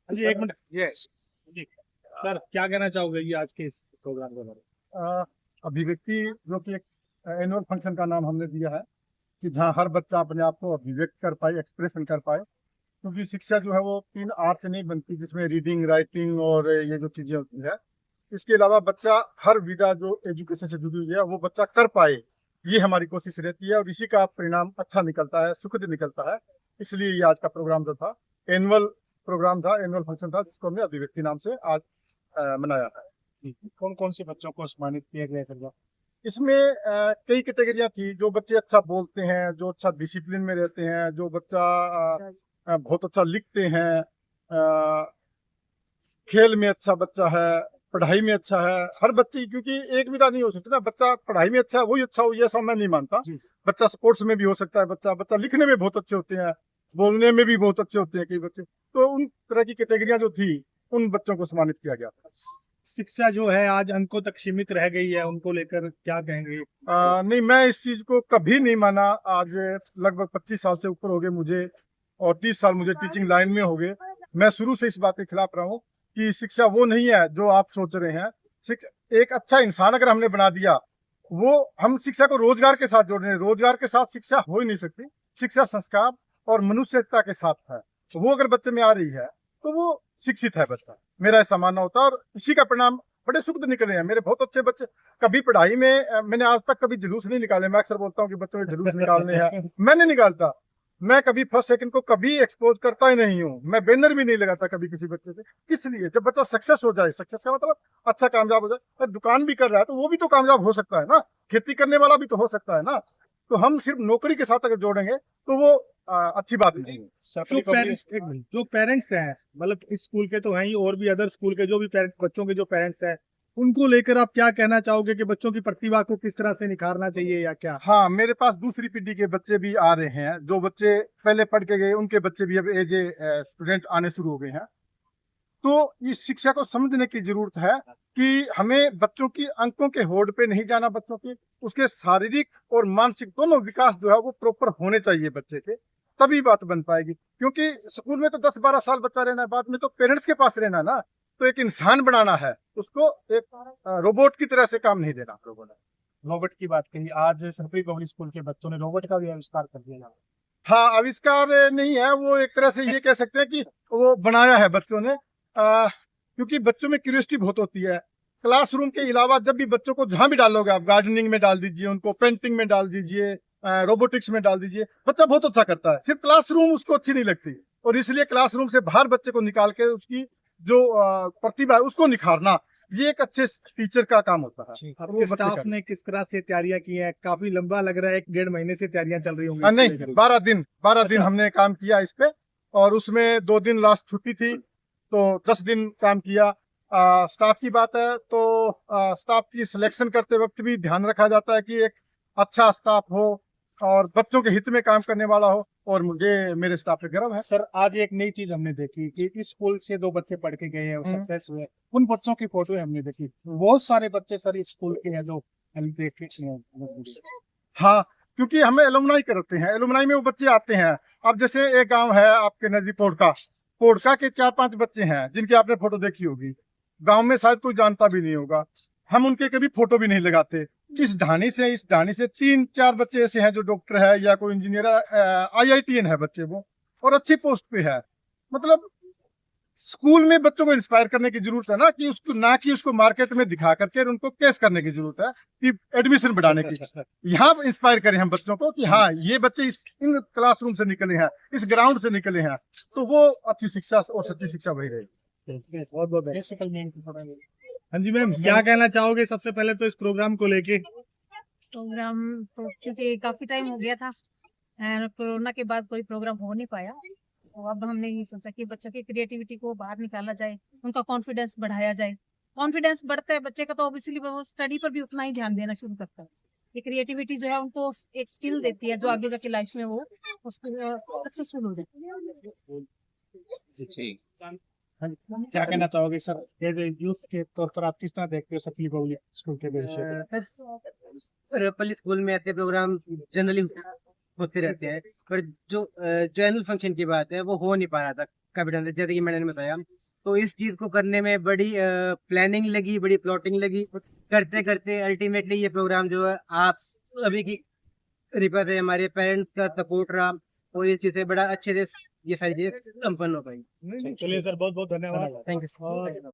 जी एक मिनट ये जी सर क्या कहना चाहोगे ये आज के इस प्रोग्राम के बारे में? अभिव्यक्ति जो कि एक एनुअल फंक्शन का नाम हमने दिया है कि जहाँ हर बच्चा अपने आप को अभिव्यक्त कर पाए, एक्सप्रेशन कर पाए। क्योंकि शिक्षा जो है वो 3 आर से नहीं बनती, जिसमें रीडिंग, राइटिंग और ये जो चीजें होती है। इसके अलावा बच्चा हर विधा जो एजुकेशन से जुड़ी हुई है वो बच्चा कर पाए, ये हमारी कोशिश रहती है और इसी का परिणाम अच्छा निकलता है, सुखद निकलता है। इसलिए ये आज का प्रोग्राम जो था, एनुअल प्रोग्राम था, एनुअल फंक्शन था, जिसको हमने अभिव्यक्ति नाम से आज मनाया है। कौन कौन से बच्चों को सम्मानित किया गया था? इसमें कई कैटेगरियां थी। जो बच्चे अच्छा बोलते हैं, जो अच्छा डिसिप्लिन में रहते हैं, जो बच्चा बहुत अच्छा लिखते हैं, खेल में अच्छा बच्चा है, पढ़ाई में अच्छा है। हर बच्चे, क्योंकि एक विधा नहीं हो सकती ना, बच्चा पढ़ाई में अच्छा है वही अच्छा हो, ये सब मैं नहीं मानता। बच्चा स्पोर्ट्स में भी हो सकता है, बच्चा बच्चा लिखने में बहुत अच्छे होते हैं, बोलने में भी बहुत अच्छे होते हैं कई बच्चे। तो उन तरह की कैटेगरियां जो थी, उन बच्चों को सम्मानित किया गया था। शिक्षा जो है आज अंकों तक सीमित रह गई है, उनको लेकर क्या कहेंगे? नहीं, मैं इस चीज को कभी नहीं माना। आज लगभग 25 साल से ऊपर हो गए मुझे, और 30 साल मुझे टीचिंग लाइन में हो गए। मैं शुरू से इस बात के खिलाफ रहा हूँ कि शिक्षा वो नहीं है जो आप सोच रहे हैं। शिक्षा एक अच्छा इंसान अगर हमने बना दिया, वो हम शिक्षा को रोजगार के साथ जोड़ रहे हैं। रोजगार के साथ शिक्षा हो ही नहीं सकती। शिक्षा संस्कार और मनुष्यता के साथ है, तो वो अगर बच्चे में आ रही है तो वो शिक्षित है बच्चा, मेरा ऐसा मानना होता है। और इसी का परिणाम बड़े सुख निकले हैं। मेरे बहुत अच्छे बच्चे, कभी पढ़ाई में मैंने आज तक कभी जुलूस नहीं निकाले। मैं अक्सर बोलता हूँ कि बच्चों के जुलूस निकालने हैं, मैं नहीं निकालता। मैं कभी फर्स्ट सेकंड को कभी एक्सपोज करता ही नहीं हूँ। मैं बैनर भी नहीं लगाता कभी किसी बच्चे पे। किस लिए? जब बच्चा सक्सेस हो जाए, सक्सेस का मतलब अच्छा कामयाब हो जाए। अगर दुकान भी कर रहा है तो वो भी तो कामयाब हो सकता है ना, खेती करने वाला भी तो हो सकता है ना। तो हम सिर्फ नौकरी के साथ अगर जोड़ेंगे तो वो अच्छी बात नहीं है। जो पेरेंट्स हैं, मतलब इस स्कूल के तो हैं ही, और भी अदर स्कूल के जो भी पेरेंट्स, बच्चों के जो पेरेंट्स हैं, उनको लेकर आप क्या कहना चाहोगे कि बच्चों की प्रतिभा को किस तरह से निखारना चाहिए या क्या? हाँ, मेरे पास दूसरी पीढ़ी के बच्चे भी आ रहे हैं। जो बच्चे पहले पढ़ के गए, उनके बच्चे भी अब एज ए स्टूडेंट आने शुरू हो गए हैं। तो इस शिक्षा को समझने की जरूरत है कि हमें बच्चों की अंकों के होड़ पे नहीं जाना। बच्चों के उसके शारीरिक और मानसिक दोनों विकास जो है वो प्रॉपर होने चाहिए बच्चे के, तभी बात बन पाएगी। क्योंकि स्कूल में तो 10-12 साल बच्चा रहना है, बाद में तो पेरेंट्स के पास रहना है ना। तो एक इंसान बनाना है उसको, एक रोबोट की तरह से काम नहीं देना। रोबोट की बात कही, आज सभी पब्लिक स्कूल के बच्चों ने रोबोट का भी आविष्कार कर दिया। हाँ, आविष्कार नहीं है वो, एक तरह से ये कह सकते हैं कि वो बनाया है बच्चों ने। क्योंकि बच्चों में क्यूरियोसिटी बहुत होती है। क्लासरूम के अलावा जब भी बच्चों को जहां भी डालोगे, आप गार्डनिंग में डाल दीजिए, उनको पेंटिंग में डाल दीजिए, रोबोटिक्स में डाल दीजिए, बच्चा बहुत अच्छा करता है। सिर्फ क्लासरूम उसको अच्छी नहीं लगती, और इसलिए क्लासरूम से बाहर बच्चे को निकाल के उसकी जो प्रतिभा है उसको निखारना, ये एक अच्छे टीचर का काम होता है। आपके स्टाफ ने किस तरह से तैयारियां की हैं? काफी लंबा लग रहा है, 1-1.5 महीने से तैयारियां चल रही होंगी। नहीं, 12 दिन हमने काम किया इस पे, और उसमें 2 दिन लास्ट छुट्टी थी, तो 10 दिन काम किया। स्टाफ की बात है तो स्टाफ की सिलेक्शन करते वक्त भी ध्यान रखा जाता है कि एक अच्छा स्टाफ हो और बच्चों के हित में काम करने वाला हो, और मुझे मेरे स्टाफ पे गर्व है। सर, आज एक नई चीज हमने देखी कि इस स्कूल से 2 बच्चे पढ़ के गए हैं और सक्सेस हुए। उन बच्चों की फोटो हमने देखी, बहुत सारे बच्चे सर इस स्कूल के हैं जो हाँ, क्योंकि हमें एलुमनाई करते हैं, एलुमनाई में वो बच्चे आते हैं। अब जैसे एक गांव है आपके नजदीक, पोड़का, पोड़का के 4-5 बच्चे हैं जिनकी आपने फोटो देखी होगी। गांव में शायद कोई जानता भी नहीं होगा, हम उनके कभी फोटो भी नहीं लगाते। इस ढाणी से 3-4 बच्चे ऐसे हैं जो डॉक्टर है या कोई इंजीनियर है, IITN है बच्चे वो, और अच्छी पोस्ट पे है। मतलब स्कूल में बच्चों को इंस्पायर करने की जरूरत है ना, कि उसको ना कि उसको मार्केट में दिखा करके उनको केस करने की जरूरत है कि एडमिशन बढ़ाने की। यहाँ इंस्पायर करें हम बच्चों को कि हाँ, ये बच्चे इन क्लासरूम से निकले हैं, इस ग्राउंड से निकले हैं, तो वो अच्छी शिक्षा और सच्ची शिक्षा वही रहेगी। बहुत बहुत। हाँ जी मैम, क्या कहना चाहोगे सबसे पहले तो इस प्रोग्राम को लेके? प्रोग्राम तो क्योंकि काफी टाइम हो गया था, कोरोना के बाद कोई प्रोग्राम हो नहीं पाया, तो अब हमने ये सोचा कि बच्चों की क्रिएटिविटी को बाहर निकाला जाए, उनका कॉन्फिडेंस बढ़ाया जाए। कॉन्फिडेंस बढ़ता है बच्चे का तो ऑब्वियसली वो स्टडी पर भी उतना ही ध्यान देना शुरू करता है। ये क्रिएटिविटी जो है उनको एक स्किल देती है जो आगे जाके लाइफ में वो सक्सेसफुल हो जाए। क्या कहना चाहोगे सर, यूथ के तौर पर आप किस तरह देखते हो सफली पब्लिक स्कूल के भविष्य? सर, पब्लिक स्कूल में ऐसे प्रोग्राम जनरली होते रहते हैं, पर जो एनुअल फंक्शन की बात है वो हो नहीं पा रहा था। काफी टाइम जैसे कि मैंने बताया, तो इस चीज को करने में बड़ी प्लानिंग लगी, बड़ी प्लॉटिंग लगी। करते करते अल्टीमेटली ये प्रोग्राम जो है आप सभी की कृपा से, हमारे पेरेंट्स का सपोर्ट रहा, और इस चीज से बड़ा अच्छे से ये सारी चीजें संपन्न हो पाई। चलिए सर, बहुत बहुत धन्यवाद। Thank you. और